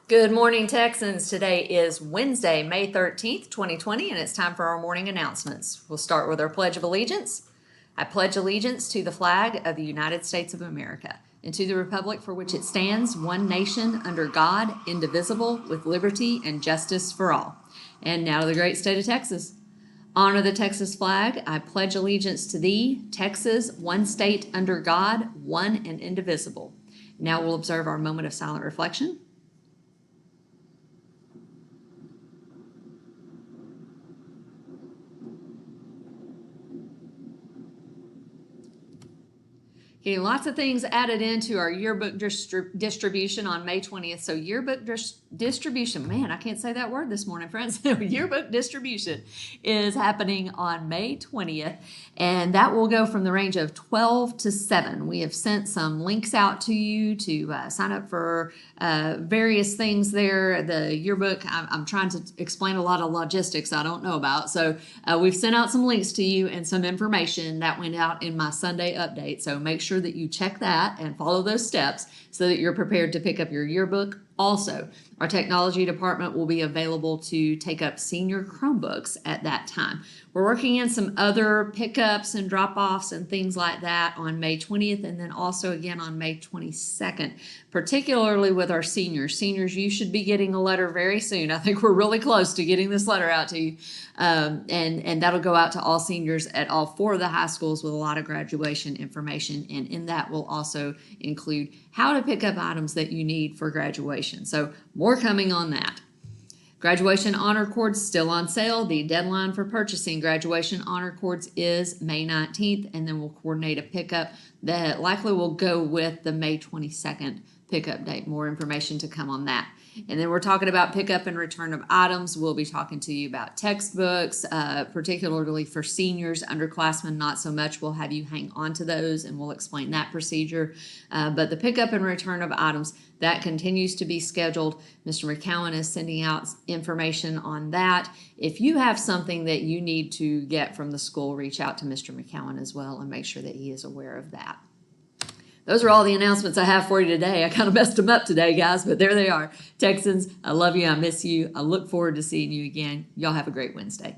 Good morning, Texans. Today is Wednesday, May 13th, 2020, and it's time for our morning announcements. We'll start with our Pledge of Allegiance. I pledge allegiance to the flag of the United States of America and to the republic for which it stands, one nation, under God, indivisible, with liberty and justice for all. And now to the great state of Texas. Honor the Texas flag. I pledge allegiance to thee, Texas, one state under God, one and indivisible. Now we'll observe our moment of silent reflection. Getting lots of things added into our yearbook distribution on May 20th. So yearbook distribution, man, I can't say that word this morning, friends. Yearbook distribution is happening on May 20th, and that will go from the range of 12 to 7. We have sent some links out to you to sign up for various things there. The yearbook, I'm trying to explain a lot of logistics I don't know about. So we've sent out some links to you and some information that went out in my Sunday update. So make sure that you check that and follow those steps so that you're prepared to pick up your yearbook. Also, our technology department will be available to take up senior Chromebooks at that time. We're working in some other pickups and drop-offs and things like that on May 20th and then also again on May 22nd, particularly with our seniors. Seniors, you should be getting a letter very soon. I think we're really close to getting this letter out to you. And that'll go out to all seniors at all 4 of the high schools with a lot of graduation information. And in that will also include how to pick up items that you need for graduation. So more coming on that. Graduation honor cords still on sale. The deadline for purchasing graduation honor cords is May 19th, and then we'll coordinate a pickup that likely will go with the May 22nd pickup date. More information to come on that. And then we're talking about pickup and return of items. We'll be talking to you about textbooks, particularly for seniors. Underclassmen, not so much. We'll have you hang on to those, and we'll explain that procedure. But the pickup and return of items, that continues to be scheduled. Mr. McCowan is sending out information on that. If you have something that you need to get from the school, reach out to Mr. McCowan as well and make sure that he is aware of that. Those are all the announcements I have for you today. I kind of messed them up today, guys, but there they are. Texans, I love you. I miss you. I look forward to seeing you again. Y'all have a great Wednesday.